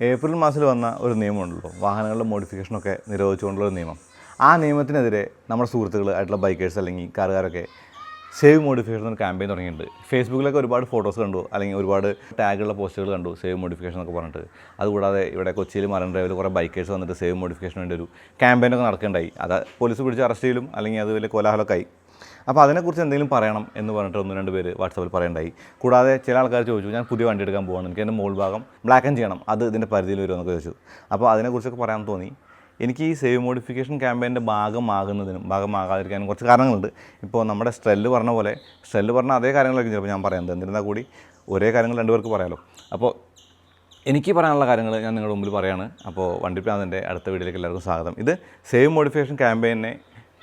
April മാസത്തിൽ വന്ന ഒരു നിയമമുണ്ടല്ലോ, വാഹനങ്ങളുടെ മോഡിഫിക്കേഷനൊക്കെ നിരോധിച്ചുകൊണ്ടുള്ള നിയമം. ആ നിയമത്തിനെതിരെ നമ്മുടെ സുഹൃത്തുക്കൾ ആയിട്ടുള്ള ബൈക്കേഴ്സ് അല്ലെങ്കിൽ കാറുകാരൊക്കെ സേവ് മോഡിഫിക്കേഷൻ എന്ന ക്യാമ്പയിൻ തുടങ്ങിയിട്ടുണ്ട്. ഫേസ്ബുക്കിലൊക്കെ ഒരുപാട് ഫോട്ടോസ് കണ്ടു, അല്ലെങ്കിൽ ഒരുപാട് ടാഗുള്ള പോസ്റ്റുകൾ കണ്ടു സേവ് മോഡിഫിക്കേഷൻ എന്നൊക്കെ പറഞ്ഞിട്ട്. അതുകൂടാതെ ഇവിടെ കൊച്ചിയിൽ മറൈൻ ഡ്രൈവിൽ കുറേ ബൈക്കേഴ്സ് വന്നിട്ട് സേവ് മോഡിഫിക്കേഷന് വേണ്ടി ഒരു ക്യാമ്പയിനൊക്കെ നടക്കുകയുണ്ടായി. അത് പോലീസ് പിടിച്ച് അറസ്റ്റ് ചെയ്യലും അല്ലെങ്കിൽ അത് വലിയ കോലാഹലമൊക്കെ ആയി. അപ്പോൾ അതിനെക്കുറിച്ച് എന്തെങ്കിലും പറയണം എന്ന് പറഞ്ഞിട്ട് 1-2 പേര് വാട്സാപ്പിൽ പറയണ്ടായി. കൂടാതെ ചില ആൾക്കാർ ചോദിച്ചു, ഞാൻ പുതിയ വണ്ടി എടുക്കാൻ പോകണം, എനിക്ക് എൻ്റെ മോൾ ഭാഗം ബ്ലാക്ക് ആൻഡ് ചെയ്യണം, അത് ഇതിൻ്റെ പരിധിയിൽ വരുമെന്നൊക്കെ ചോദിച്ചു. അപ്പോൾ അതിനെക്കുറിച്ചൊക്കെ പറയാൻ തോന്നി. എനിക്ക് ഈ സേവ് മോഡിഫിക്കേഷൻ ക്യാമ്പയിൻ്റെ ഭാഗമാകാതിരിക്കാനും കുറച്ച് കാരണങ്ങളുണ്ട്. ഇപ്പോൾ നമ്മുടെ സ്ട്രെല്ല് പറഞ്ഞ പോലെ, സ്ട്രെല്ല് പറഞ്ഞ അതേ കാര്യങ്ങളായിരിക്കും ചിലപ്പോൾ ഞാൻ പറയുന്നത്, എന്നിരുന്നാൽ കൂടി ഒരേ കാര്യങ്ങൾ 2 പേർക്ക് പറയാമല്ലോ. അപ്പോൾ എനിക്ക് പറയാനുള്ള കാര്യങ്ങൾ ഞാൻ നിങ്ങളുടെ മുമ്പിൽ പറയുകയാണ്. അപ്പോൾ വണ്ടി പ്രാന്തൻ്റെ അടുത്ത വീഡിയോയിലേക്ക് എല്ലാവർക്കും സ്വാഗതം. ഇത് സേവ് മോഡിഫിക്കേഷൻ ക്യാമ്പയിനെ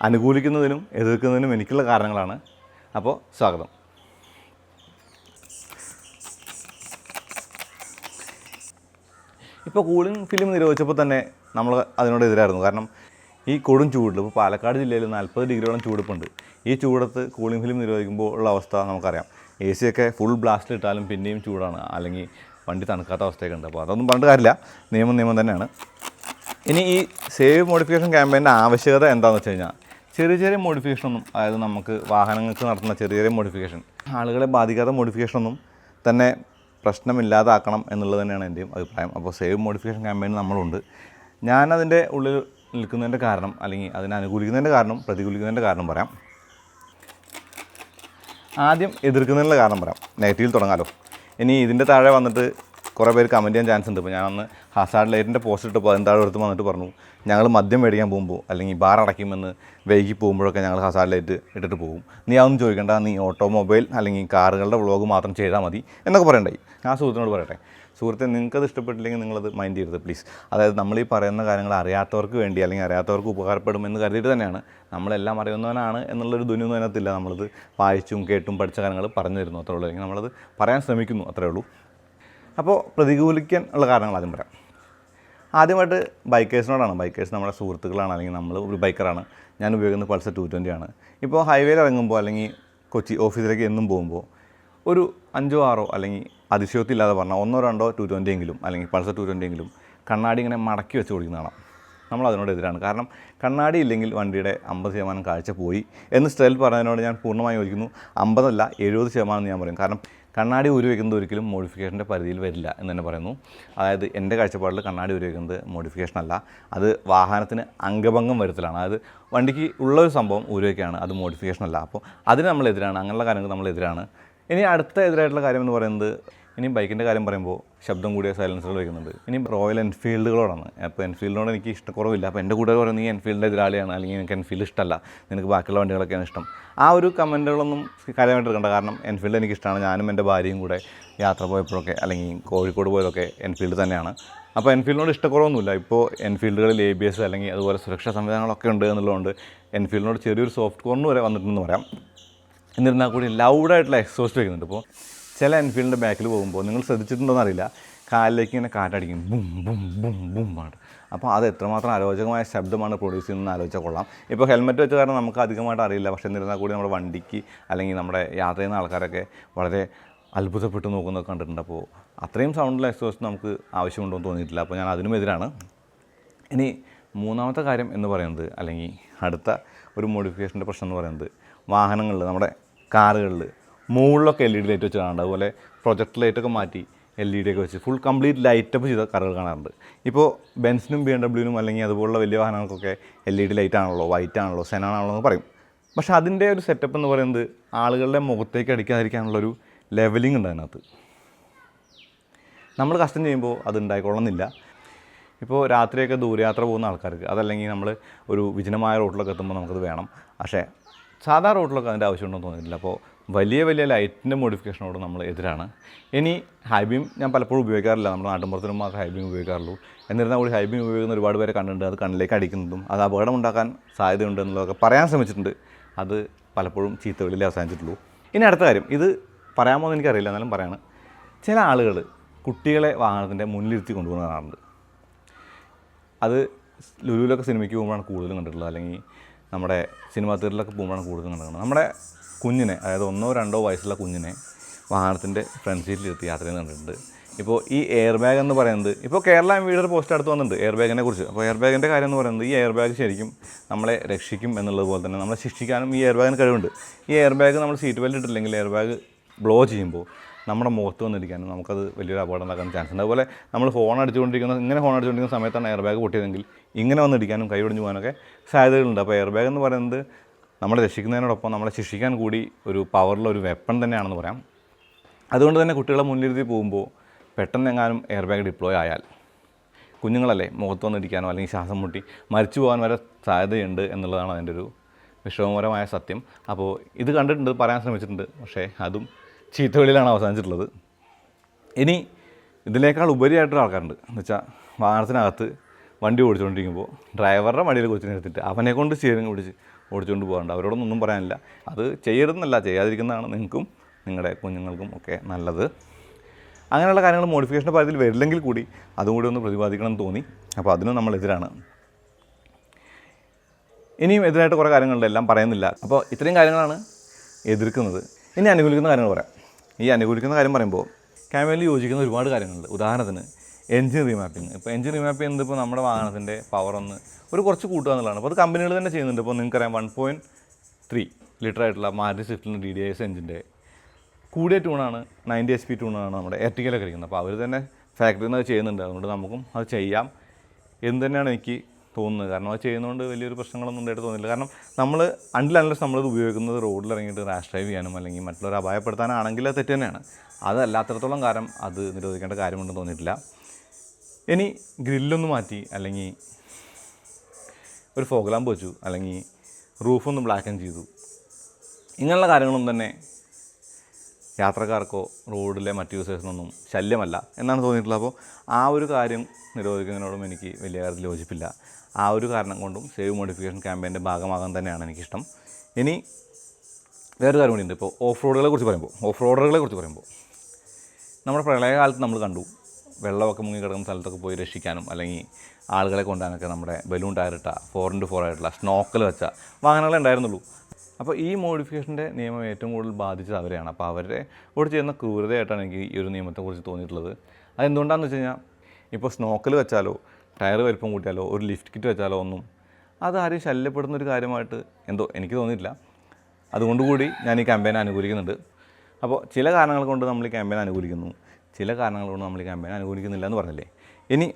അനുകൂലിക്കുന്നതിനും എതിർക്കുന്നതിനും എനിക്കുള്ള കാരണങ്ങളാണ്. അപ്പോൾ സ്വാഗതം. ഇപ്പോൾ കൂളിംഗ് ഫിലിം നിരോധിച്ചപ്പോൾ തന്നെ നമ്മൾ അതിനോടെതിരായിരുന്നു. കാരണം ഈ കൊടും ചൂടിൽ ഇപ്പോൾ പാലക്കാട് ജില്ലയിൽ 40 ഡിഗ്രിയോളം ചൂടിപ്പുണ്ട്. ഈ ചൂടത്ത് കൂളിംഗ് ഫിലിം നിരോധിക്കുമ്പോൾ ഉള്ള അവസ്ഥ നമുക്കറിയാം. എ സി ഒക്കെ ഫുൾ ബ്ലാസ്റ്റിലിട്ടാലും പിന്നെയും ചൂടാണ്, അല്ലെങ്കിൽ വണ്ടി തണുക്കാത്ത അവസ്ഥയൊക്കെ ഉണ്ട്. അപ്പോൾ അതൊന്നും പറഞ്ഞിട്ട് കാര്യമില്ല, നിയമം തന്നെയാണ്. ഇനി ഈ സേവ് മോഡിഫിക്കേഷൻ ക്യാമ്പയിൻ്റെ ആവശ്യകത എന്താണെന്ന് വെച്ച് കഴിഞ്ഞാൽ, ചെറിയ മോഡിഫിക്കേഷനൊന്നും, അതായത് നമുക്ക് വാഹനങ്ങൾക്ക് നടത്തുന്ന ചെറിയ മോഡിഫിക്കേഷൻ, ആളുകളെ ബാധിക്കാത്ത മോഡിഫിക്കേഷനൊന്നും തന്നെ പ്രശ്നമില്ലാതാക്കണം എന്നുള്ളത് തന്നെയാണ് എൻ്റെയും അഭിപ്രായം. അപ്പോൾ സേവ് മോഡിഫിക്കേഷൻ ക്യാമ്പയിൻ നമ്മളുണ്ട്. ഞാനതിൻ്റെ ഉള്ളിൽ നിൽക്കുന്നതിൻ്റെ കാരണം, അല്ലെങ്കിൽ അതിനെ അനുകൂലിക്കുന്നതിൻ്റെ കാരണം, പ്രതികൂലിക്കുന്നതിൻ്റെ കാരണം പറയാം. ആദ്യം എതിർക്കുന്നതിനുള്ള കാരണം പറയാം. നെഗറ്റീവിൽ തുടങ്ങാമല്ലോ. ഇനി ഇതിൻ്റെ താഴെ വന്നിട്ട് കുറേ പേര് കമൻറ്റ് ചെയ്യാൻ ചാൻസ് ഉണ്ട്. ഇപ്പോൾ ഞാനന്ന് ഹസാർഡ് ലൈറ്റിൻ്റെ പോസ്റ്റ് ഇട്ടപ്പോൾ അതിൻ്റെ താഴെ എടുത്ത് വന്നിട്ട് പറഞ്ഞു, ഞങ്ങൾ മദ്യം മേടിക്കാൻ പോകുമ്പോൾ അല്ലെങ്കിൽ ബാർ അടയ്ക്കുമെന്ന് വൈകി പോകുമ്പോഴൊക്കെ ഞങ്ങൾ ഹസാർഡ് ലൈറ്റ് ഇട്ടിട്ട് പോകും, നീ അതൊന്നും ചോദിക്കേണ്ട, നീ ഓട്ടോമൊബൈൽ അല്ലെങ്കിൽ കാറുകളുടെ വ്ളോഗ് മാത്രം ചെയ്താൽ മതി എന്നൊക്കെ പറയണ്ടായി. ഞാൻ സുഹൃത്തിനോട് പറയട്ടെ, സുഹൃത്തെ, നിങ്ങൾക്കത് ഇഷ്ടപ്പെട്ടില്ലെങ്കിൽ നിങ്ങളത് മൈൻഡ് ചെയ്യരുത് പ്ലീസ്. അതായത് നമ്മൾ ഈ പറയുന്ന കാര്യങ്ങൾ അറിയാത്തവർക്ക് വേണ്ടി അല്ലെങ്കിൽ അറിയാത്തവർക്ക് ഉപകാരപ്പെടുമെന്ന് കരുതിയിട്ട് തന്നെയാണ്. നമ്മളെല്ലാം അറിയുന്നവനാണ് എന്നുള്ളൊരു ധ്വനിയൊന്നും അതിനകത്തില്ല. നമ്മളത് വായിച്ചും കേട്ടും പഠിച്ച കാര്യങ്ങൾ പറഞ്ഞു തരുന്നു, അത്രേ ഉള്ളൂ. അല്ലെങ്കിൽ നമ്മളത് പറയാൻ ശ്രമിക്കുന്നു, അത്രേ ഉള്ളൂ. അപ്പോൾ പ്രതികൂലിക്കാൻ ഉള്ള കാരണങ്ങൾ ആദ്യം പറയാം. ആദ്യമായിട്ട് ബൈക്കേഴ്സിനോടാണ്. ബൈക്കേഴ്സ് നമ്മുടെ സുഹൃത്തുക്കളാണ്, അല്ലെങ്കിൽ നമ്മൾ ഒരു ബൈക്കറാണ്. ഞാൻ ഉപയോഗിക്കുന്നത് പൾസർ 220 ആണ്. ഇപ്പോൾ ഹൈവേയിൽ ഇറങ്ങുമ്പോൾ അല്ലെങ്കിൽ കൊച്ചി ഓഫീസിലേക്ക് എന്നും പോകുമ്പോൾ ഒരു 5-6 അല്ലെങ്കിൽ അതിശയോക്തിയില്ലാതെ പറഞ്ഞാൽ 1-2 220 എങ്കിലും, അല്ലെങ്കിൽ പൾസർ 220 എങ്കിലും കണ്ണാടി ഇങ്ങനെ മടക്കി വെച്ച് ഓടിക്കുന്ന കാണാം. നമ്മൾ അതിനോടെതിരാണ്. കാരണം കണ്ണാടി ഇല്ലെങ്കിൽ വണ്ടിയുടെ 50% കാഴ്ച പോയി എന്ന് സ്ട്രെൽ പറഞ്ഞതിനോട് ഞാൻ പൂർണ്ണമായി യോജിക്കുന്നു. 50 അല്ല 70% എന്ന് ഞാൻ പറയും. കാരണം കണ്ണാടി ഉരുവയ്ക്കുന്നത് ഒരിക്കലും മോഡിഫിക്കേഷൻ്റെ പരിധിയിൽ വരില്ല എന്ന് തന്നെ പറയുന്നു. അതായത് എൻ്റെ കാഴ്ചപ്പാടിൽ കണ്ണാടി ഉരുവയ്ക്കുന്നത് മോഡിഫിക്കേഷൻ അല്ല, അത് വാഹനത്തിന് അംഗഭംഗം വരുത്തലാണ്. അതായത് വണ്ടിക്ക് ഉള്ളൊരു സംഭവം ഉരുവയ്ക്കാണ്, അത് മോഡിഫിക്കേഷൻ അല്ല. അപ്പോൾ അതിന് നമ്മളെതിരാണ്, അങ്ങനെയുള്ള കാര്യങ്ങൾ നമ്മളെതിരാണ്. ഇനി അടുത്ത എതിരായിട്ടുള്ള കാര്യം എന്ന് പറയുന്നത്, ഇനി ബൈക്കിൻ്റെ കാര്യം പറയുമ്പോൾ ശബ്ദം കൂടിയ സൈലൻസറുകൾ വയ്ക്കുന്നുണ്ട്. ഇനി റോയൽ എൻഫീൽഡുകളോടാണ്. അപ്പോൾ എൻഫീൽഡിനോട് എനിക്ക് ഇഷ്ടക്കുറവില്ല. അപ്പോൾ എൻ്റെ കൂടെ പറയുന്നത് നീ എൻഫീൽഡിൻ്റെ എതിരാളിയാണ്, അല്ലെങ്കിൽ എനിക്ക് എൻഫീൽഡ് ഇഷ്ടമല്ല, നിനക്ക് ബാക്കിയുള്ള വണ്ടികളൊക്കെയാണ് ഇഷ്ടം. ആ ഒരു കമൻറ്റുകളൊന്നും കാര്യമായിട്ട് എടുക്കേണ്ട. കാരണം എൻഫീൽഡ് എനിക്കിഷ്ടമാണ്. ഞാനും എൻ്റെ ഭാര്യയും കൂടെ യാത്ര പോയപ്പോഴൊക്കെ, അല്ലെങ്കിൽ കോഴിക്കോട് പോയതൊക്കെ എൻഫീൽഡ് തന്നെയാണ്. അപ്പോൾ എൻഫീൽഡിനോട് ഇഷ്ടക്കുറവൊന്നുമില്ല. ഇപ്പോൾ എൻഫീൽഡുകളിൽ ABS അല്ലെങ്കിൽ അതുപോലെ സുരക്ഷാ സംവിധാനങ്ങളൊക്കെ ഉണ്ട് എന്നുള്ളതുകൊണ്ട് എൻഫീൽഡിനോട് ചെറിയൊരു സോഫ്റ്റ് കോർണർ വരെ വന്നിട്ടുണ്ടെന്ന് പറയാം. എന്നിരുന്നാൽ കൂടി ലൗഡായിട്ടുള്ള എക്സോസ്റ്റ് വയ്ക്കുന്നുണ്ട്. ഇപ്പോൾ ചില എൻഫീൽഡിൻ്റെ ബാക്കിൽ പോകുമ്പോൾ നിങ്ങൾ ശ്രദ്ധിച്ചിട്ടുണ്ടോയെന്ന് അറിയില്ല, കാലിലേക്ക് ഇങ്ങനെ കാറ്റടിക്കും, ബും ബും ബും ബും ആണ്. അപ്പോൾ അത് എത്രമാത്രം അരോചകമായ ശബ്ദമാണ് പ്രൊഡ്യൂസ് ചെയ്യുന്നതെന്ന് ആലോചിച്ചാൽ കൊള്ളാം. ഇപ്പോൾ ഹെൽമെറ്റ് വെച്ച കാരണം നമുക്ക് അധികമായിട്ട് അറിയില്ല. പക്ഷേ എന്നിരുന്നാൽ കൂടി നമ്മുടെ വണ്ടിക്ക് അല്ലെങ്കിൽ നമ്മുടെ യാത്ര ചെയ്യുന്ന ആൾക്കാരൊക്കെ വളരെ അത്ഭുതപ്പെട്ട് നോക്കുന്നതൊക്കെ കണ്ടിട്ടുണ്ട്. അപ്പോൾ അത്രയും സൗണ്ടുള്ള എക്സോസ്റ്റ് നമുക്ക് ആവശ്യമുണ്ടോ എന്ന് തോന്നിയിട്ടില്ല. അപ്പോൾ ഞാൻ അതിനുമെതിരാണ്. ഇനി മൂന്നാമത്തെ കാര്യം എന്ന് പറയുന്നത്, അല്ലെങ്കിൽ അടുത്ത ഒരു മോഡിഫിക്കേഷൻ്റെ പ്രശ്നം എന്ന് പറയുന്നത്, വാഹനങ്ങളിൽ, നമ്മുടെ കാറുകളിൽ മുകളിലൊക്കെ LED ലൈറ്റ് വെച്ച് കാണാറുണ്ട്. അതുപോലെ പ്രൊജക്ടർ ലൈറ്റൊക്കെ മാറ്റി LED ഒക്കെ വെച്ച് ഫുൾ കംപ്ലീറ്റ് ലൈറ്റപ്പ് ചെയ്ത കാറുകൾ കാണാറുണ്ട്. ഇപ്പോൾ ബെൻസിനും BMW അല്ലെങ്കിൽ അതുപോലുള്ള വലിയ വാഹനങ്ങൾക്കൊക്കെ LED ലൈറ്റ് ആണല്ലോ, വൈറ്റ് ആണല്ലോ, സെനോൺ ആണല്ലോ എന്ന് പറയും. പക്ഷേ അതിൻ്റെ ഒരു സെറ്റപ്പ് എന്ന് പറയുന്നത് ആളുകളുടെ മുഖത്തേക്ക് അടിക്കാതിരിക്കാനുള്ളൊരു ലെവലിംഗ് ഉണ്ട് അതിനകത്ത്. നമ്മൾ കസ്റ്റം ചെയ്യുമ്പോൾ അത് ഉണ്ടായിക്കൊള്ളുന്നില്ല. ഇപ്പോൾ രാത്രിയൊക്കെ ദൂരയാത്ര പോകുന്ന ആൾക്കാർക്ക്, അതല്ലെങ്കിൽ നമ്മൾ ഒരു വിജനമായ റോഡിലൊക്കെ എത്തുമ്പോൾ നമുക്കത് വേണം. പക്ഷേ സാധാ റോഡിലൊക്കെ അതിൻ്റെ ആവശ്യമുണ്ടെന്ന് തോന്നിയിട്ടില്ല. അപ്പോൾ വലിയ ലൈറ്റിൻ്റെ മോഡിഫിക്കേഷനോട് നമ്മൾ എതിരാണ്. ഇനി ഹൈബീം ഞാൻ പലപ്പോഴും ഉപയോഗിക്കാറില്ല. നമ്മുടെ നാട്ടിൻപുറത്തിനും മാത്രമേ ഹൈബീം ഉപയോഗിക്കാറുള്ളൂ. എന്നിരുന്നാൽ കൂടി ഹൈബീം ഉപയോഗിക്കുന്ന ഒരുപാട് പേരെ കണ്ടിട്ടുണ്ട്. അത് കണ്ണിലേക്ക് അടിക്കുന്നതും അത് അപകടമുണ്ടാക്കാൻ സാധ്യതയുണ്ട് എന്നുള്ളതൊക്കെ പറയാൻ ശ്രമിച്ചിട്ടുണ്ട്. അത് പലപ്പോഴും ചീത്തവിളിയിൽ അവസാനിച്ചിട്ടുള്ളൂ. ഇനി അടുത്ത കാര്യം, ഇത് പറയാമോ എന്ന് എനിക്കറിയില്ല, എന്നാലും പറയാണ്. ചില ആളുകൾ കുട്ടികളെ വാഹനത്തിൻ്റെ മുന്നിലിരുത്തി കൊണ്ടുപോകുന്നതാണ്. അത് ലുലുവിലൊക്കെ സിനിമയ്ക്ക് പോകുമ്പോഴാണ് കൂടുതലും കണ്ടിട്ടുള്ളത്, അല്ലെങ്കിൽ നമ്മുടെ സിനിമാ തിയേറ്ററിലൊക്കെ പോകുമ്പോഴാണ് കൂടുതലും കണ്ടിട്ടുള്ളത്. നമ്മുടെ കുഞ്ഞിനെ, അതായത് 1-2 വയസ്സുള്ള കുഞ്ഞിനെ വാഹനത്തിൻ്റെ ഫ്രണ്ട് സീറ്റിലിരുത്തി യാത്ര ചെയ്യുന്നത് കണ്ടിട്ടുണ്ട്. ഇപ്പോൾ ഈ എയർ ബാഗ് എന്ന് പറയുന്നത് ഇപ്പോൾ കേരള വീടൊരു പോസ്റ്റ് അടുത്ത് വന്നിട്ടുണ്ട് എയർ ബാഗിനെ കുറിച്ച്. അപ്പോൾ എയർ ബാഗിൻ്റെ കാര്യം എന്ന് പറയുന്നത് ഈ എയർ ബാഗ് ശരിക്കും നമ്മളെ രക്ഷിക്കും എന്നുള്ളതുപോലെ തന്നെ നമ്മളെ ശിക്ഷിക്കാനും ഈ എയർ ബാഗിന് കഴിവുണ്ട്. ഈ എയർ ബാഗ് നമ്മൾ സീറ്റ് ബെൽറ്റ് ഇട്ടില്ലെങ്കിൽ എയർ ബാഗ് ബ്ലോ ചെയ്യുമ്പോൾ നമ്മുടെ മുഖത്ത് വന്നിരിക്കാനും നമുക്കത് വലിയൊരു അപകടം ഉണ്ടാക്കാൻ ചാൻസ് ഉണ്ട്. അതുപോലെ നമ്മൾ ഫോൺ അടിച്ചുകൊണ്ടിരിക്കുന്ന സമയത്താണ് എയർ ബാഗ് പൊട്ടിയതെങ്കിൽ ഇങ്ങനെ വന്നിരിക്കാനും കൈ ഒടിഞ്ഞു പോകാനൊക്കെ സാധ്യതകളുണ്ട്. അപ്പോൾ എയർ ബാഗ് എന്ന് പറയുന്നത് നമ്മളെ രക്ഷിക്കുന്നതിനോടൊപ്പം നമ്മളെ ശിക്ഷിക്കാൻ കൂടി ഒരു പവറുള്ള ഒരു വെപ്പൺ തന്നെയാണെന്ന് പറയാം. അതുകൊണ്ട് തന്നെ കുട്ടികളെ മുൻനിർത്തി പോകുമ്പോൾ പെട്ടെന്ന് എങ്ങാനും എയർ ബാഗ് ഡിപ്ലോയ് ആയാൽ കുഞ്ഞുങ്ങളല്ലേ മുഖത്ത് വന്നിരിക്കാനോ അല്ലെങ്കിൽ ശ്വാസം മുട്ടി മരിച്ചു പോകാൻ വരെ സാധ്യതയുണ്ട് എന്നുള്ളതാണ് അതിൻ്റെ ഒരു വിഷമകരമായ സത്യം. അപ്പോൾ ഇത് കണ്ടിട്ടുണ്ട്, പറയാൻ ശ്രമിച്ചിട്ടുണ്ട്, പക്ഷേ അതും ചീത്തവിളിയിലാണ് അവസാനിച്ചിട്ടുള്ളത്. ഇനി ഇതിനേക്കാൾ ഉപരിയായിട്ടൊരു ആൾക്കാരുണ്ട് എന്ന് വെച്ചാൽ വാഹനത്തിനകത്ത് വണ്ടി ഓടിച്ചുകൊണ്ടിരിക്കുമ്പോൾ ഡ്രൈവറുടെ വണ്ടിയിൽ കൊച്ചിനെ എടുത്തിട്ട് അവനെ കൊണ്ട് സ്റ്റിയറിംഗ് പിടിച്ച് ഓടിച്ചുകൊണ്ട് പോകാറുണ്ട്. അവരോടൊന്നും പറയാനില്ല, അത് ചെയ്യരുതെന്നല്ല, ചെയ്യാതിരിക്കുന്നതാണ് നിങ്ങൾക്കും നിങ്ങളുടെ കുഞ്ഞുങ്ങൾക്കും ഒക്കെ നല്ലത്. അങ്ങനെയുള്ള കാര്യങ്ങൾ മോഡിഫിക്കേഷൻ്റെ കാര്യത്തിൽ വരില്ലെങ്കിൽ കൂടി അതും കൂടി ഒന്ന് പ്രതിപാദിക്കണം എന്ന് തോന്നി. അപ്പോൾ അതിനും നമ്മളെതിരാണ്. ഇനിയും എതിരായിട്ട് കുറേ കാര്യങ്ങളുണ്ട്, എല്ലാം പറയുന്നില്ല. അപ്പോൾ ഇത്രയും കാര്യങ്ങളാണ് എതിർക്കുന്നത്. ഇനി അനുകൂലിക്കുന്ന കാര്യങ്ങൾ പറയാം. ഈ അനുകൂലിക്കുന്ന കാര്യം പറയുമ്പോൾ ക്യാമറയിൽ യോജിക്കുന്ന ഒരുപാട് കാര്യങ്ങളുണ്ട്. ഉദാഹരണത്തിന് എൻജിൻ റീമാപ്പിംഗ്. ഇപ്പോൾ എൻജിൻ റീമാപ്പ് ചെയ്യുന്നത് ഇപ്പോൾ നമ്മുടെ വാഹനത്തിൻ്റെ പവർ ഒന്ന് കുറച്ച് കൂട്ടുക എന്നുള്ളതാണ്. അപ്പോൾ അത് കമ്പനികൾ തന്നെ ചെയ്യുന്നുണ്ട്. ഇപ്പോൾ നിങ്ങൾക്കറിയാം 1.3 ലിറ്റർ ആയിട്ടുള്ള മാരുതി സ്വിഫ്റ്റിൻ്റെ DDIS എൻജിൻ്റെ കൂടിയ ട്യൂണാണ് 90 HP ട്യൂണാണ് നമ്മുടെ എർട്ടിഗയിലൊക്കെ ഇരിക്കുന്നത്. അപ്പോൾ അവർ തന്നെ ഫാക്ടറിയിൽ നിന്ന് അത് ചെയ്യുന്നുണ്ട്. അതുകൊണ്ട് നമുക്കും അത് ചെയ്യാം എന്ന് തന്നെയാണ് എനിക്ക് തോന്നുന്നത്. കാരണം അത് ചെയ്യുന്നതുകൊണ്ട് വലിയൊരു പ്രശ്നങ്ങളൊന്നും ഉണ്ടായിട്ട് തോന്നില്ല. കാരണം നമ്മൾ അൺലെസ് നമ്മളത് ഉപയോഗിക്കുന്നത് റോഡിൽ ഇറങ്ങിയിട്ട് റാഷ് ഡ്രൈവ് ചെയ്യാനും അല്ലെങ്കിൽ മറ്റുള്ളവരെ അപായപ്പെടുത്താനാണെങ്കിൽ അത് തെറ്റ് തന്നെയാണ്. അതല്ലാത്തടത്തോളം കാലം അത് നിരോധിക്കേണ്ട കാര്യമുണ്ടെന്ന് തോന്നിയിട്ടില്ല. ഇനി ഗ്രില്ലൊന്ന് മാറ്റി അല്ലെങ്കിൽ ഒരു ഫോഗ് ലാമ്പ് വെച്ചു അല്ലെങ്കിൽ റൂഫൊന്ന് ബ്ലാക്കൻ ചെയ്തു, ഇങ്ങനെയുള്ള കാര്യങ്ങളൊന്നും തന്നെ യാത്രക്കാർക്കോ റോഡിലെ മറ്റ് യൂസേഴ്സിനൊന്നും ശല്യമല്ല എന്നാണ് തോന്നിയിട്ടുള്ളത്. അപ്പോൾ ആ ഒരു കാര്യം നിരോധിക്കുന്നതിനോടും എനിക്ക് വലിയ കാര്യത്തിൽ യോജിപ്പില്ല. ആ ഒരു കാരണം കൊണ്ടും സേവ് മോഡിഫിക്കേഷൻ ക്യാമ്പയിൻ്റെ ഭാഗമാകാൻ തന്നെയാണ് എനിക്കിഷ്ടം. ഇനി വേറൊരു കാര്യം കൂടിയുണ്ട്. ഇപ്പോൾ ഓഫ് റോഡുകളെ കുറിച്ച് പറയുമ്പോൾ നമ്മുടെ പ്രളയകാലത്ത് നമ്മൾ കണ്ടു വെള്ളമൊക്കെ മുങ്ങി കിടക്കുന്ന സ്ഥലത്തൊക്കെ പോയി രക്ഷിക്കാനും അല്ലെങ്കിൽ ആളുകളെ കൊണ്ടുപോകാനൊക്കെ നമ്മുടെ ബലൂൺ ടയറിട്ട 4x4 ആയിട്ടുള്ള സ്നോക്കൽ വെച്ച വാഹനങ്ങളെ ഉണ്ടായിരുന്നുള്ളൂ. അപ്പോൾ ഈ മോഡിഫിക്കേഷൻ്റെ നിയമം ഏറ്റവും കൂടുതൽ ബാധിച്ചത് അവരെയാണ്. അപ്പോൾ അവരുടെ കൂടെ ചെയ്യുന്ന ക്രൂരതയായിട്ടാണ് എനിക്ക് ഈ ഒരു നിയമത്തെക്കുറിച്ച് തോന്നിയിട്ടുള്ളത്. അതെന്തുകൊണ്ടാണെന്ന് വെച്ച് കഴിഞ്ഞാൽ ഇപ്പോൾ സ്നോക്കൽ വെച്ചാലോ ടയർ വലിപ്പം കൂട്ടിയാലോ ഒരു ലിഫ്റ്റ് കിറ്റ് വെച്ചാലോ ഒന്നും അതാരും ശല്യപ്പെടുന്നൊരു കാര്യമായിട്ട് എനിക്ക് തോന്നിയിട്ടില്ല. അതുകൊണ്ടുകൂടി ഞാൻ ഈ ക്യാമ്പയിനെ അനുകൂലിക്കുന്നുണ്ട്. അപ്പോൾ ചില കാരണങ്ങൾ കൊണ്ട് നമ്മൾ ഈ ക്യാമ്പയിൻ അനുകൂലിക്കുന്നു, ചില കാരണങ്ങൾ കൊണ്ട് നമ്മൾ ഈ ക്യാമ്പയിൻ അനുകൂലിക്കുന്നില്ല എന്ന് പറഞ്ഞില്ലേ. ഇനി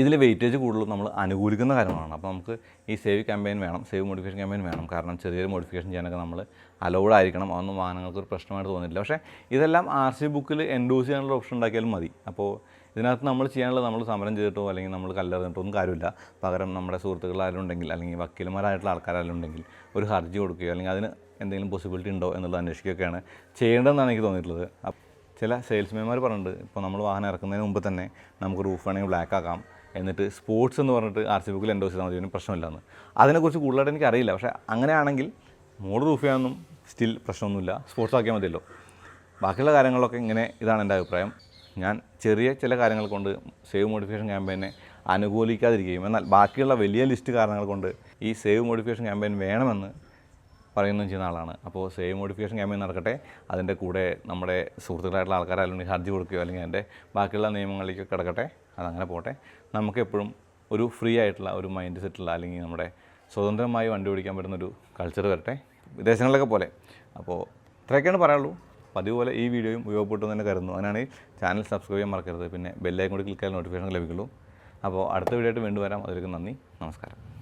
ഇതിൽ വെയിറ്റേജ് കൂടുതലും നമ്മൾ അനുകൂലിക്കുന്ന കാര്യങ്ങളാണ്. അപ്പോൾ നമുക്ക് ഈ സേവ് ക്യാമ്പയിൻ വേണം, സേവ് മോഡിഫിക്കേഷൻ ക്യാമ്പയിൻ വേണം. കാരണം ചെറിയൊരു മോഡിഫിക്കേഷൻ ചെയ്യാനൊക്കെ നമ്മൾ അലൗഡ് ആയിരിക്കണം. അതൊന്നും വാഹനങ്ങൾക്ക് ഒരു പ്രശ്നമായിട്ട് തോന്നിയില്ല. പക്ഷേ ഇതെല്ലാം RC ബുക്കിൽ എൻഡോസ് ചെയ്യാനുള്ള ഓപ്ഷൻ ഉണ്ടാക്കിയാലും മതി. അപ്പോൾ ഇതിനകത്ത് നമ്മൾ ചെയ്യാനുള്ളത് നമ്മൾ സമരം ചെയ്തിട്ടോ അല്ലെങ്കിൽ നമ്മൾ കല്ലെറിഞ്ഞിട്ടോ ഒന്നും കാര്യമില്ല. പകരം നമ്മുടെ സുഹൃത്തുക്കളാരും ഉണ്ടെങ്കിൽ അല്ലെങ്കിൽ വക്കീലന്മാരായിട്ടുള്ള ആൾക്കാരെല്ലാം ഉണ്ടെങ്കിൽ ഒരു ഹർജി കൊടുക്കുകയോ അല്ലെങ്കിൽ അതിന് എന്തെങ്കിലും പോസിബിലിറ്റി ഉണ്ടോ എന്നുള്ളത് അന്വേഷിക്കുകയൊക്കെയാണ് ചെയ്യേണ്ടതെന്നാണ് എനിക്ക് തോന്നിയിട്ടുള്ളത്. ചില സെയിൽസ്മാൻമാർ പറഞ്ഞിട്ടുണ്ട്, ഇപ്പോൾ നമ്മൾ വാഹനം ഇറക്കുന്നതിന് മുമ്പ് തന്നെ നമുക്ക് റൂഫ് വേണമെങ്കിൽ ബ്ലാക്ക് ആക്കാം, എന്നിട്ട് സ്പോർട്സ് എന്ന് പറഞ്ഞിട്ട് RC ബുക്കിൽ എൻഡോസ് ചെയ്താൽ മതി, പ്രശ്നമില്ലെന്ന്. അതിനെക്കുറിച്ച് കൂടുതലായിട്ട് എനിക്കറിയില്ല. പക്ഷേ അങ്ങനെയാണെങ്കിൽ മോഡ് റൂഫ് ചെയ്യാനൊന്നും സ്റ്റിൽ പ്രശ്നമൊന്നുമില്ല, സ്പോർട്സ് ആക്കിയാൽ മതിയല്ലോ. ബാക്കിയുള്ള കാര്യങ്ങളൊക്കെ ഇതാണ് എൻ്റെ അഭിപ്രായം. ഞാൻ ചെറിയ ചില കാര്യങ്ങൾ കൊണ്ട് സേവ് മോഡിഫിക്കേഷൻ ക്യാമ്പയിനെ അനുകൂലിക്കാതിരിക്കുകയും എന്നാൽ ബാക്കിയുള്ള വലിയ ലിസ്റ്റ് കാരണങ്ങൾ കൊണ്ട് ഈ സേവ് മോഡിഫിക്കേഷൻ ക്യാമ്പയിൻ വേണമെന്ന് പറയുകയും ചെയ്യുന്ന ആളാണ്. അപ്പോൾ സേവ് മോഡിഫിക്കേഷൻ ക്യാമ്പയിൻ നടക്കട്ടെ, അതിൻ്റെ കൂടെ നമ്മുടെ സുഹൃത്തുക്കളായിട്ടുള്ള ആൾക്കാരായാലും ഹർജി കൊടുക്കുകയോ അല്ലെങ്കിൽ അതിൻ്റെ ബാക്കിയുള്ള നിയമങ്ങളിലേക്ക് കിടക്കട്ടെ, അതങ്ങനെ പോട്ടെ. നമുക്ക് എപ്പോഴും ഒരു ഫ്രീ ആയിട്ടുള്ള ഒരു മൈൻഡ് സെറ്റുള്ള അല്ലെങ്കിൽ നമ്മുടെ സ്വതന്ത്രമായി വണ്ടി ഓടിക്കാൻ പറ്റുന്നൊരു കൾച്ചർ വരട്ടെ, വിദേശങ്ങളിലൊക്കെ പോലെ. അപ്പോൾ ഇത്രയൊക്കെയാണ് പറയാനുള്ളൂ. പതിവ് പോലെ ഈ വീഡിയോയും ഉപയോഗപ്പെട്ടു തന്നെ കരുതുന്നു. അങ്ങനെയാണെങ്കിൽ ചാനൽ സബ്സ്ക്രൈബ് ചെയ്യാൻ മറക്കരുത്. പിന്നെ ബെല്ലൈക്കൺ കൂടി ക്ലിക്ക് ചെയ്താൽ നോട്ടിഫിക്കേഷൻ ലഭിക്കുള്ളൂ. അപ്പോൾ അടുത്ത വീഡിയോ ആയിട്ട് വീണ്ടും വരാം. അതിലേക്ക് നന്ദി, നമസ്കാരം.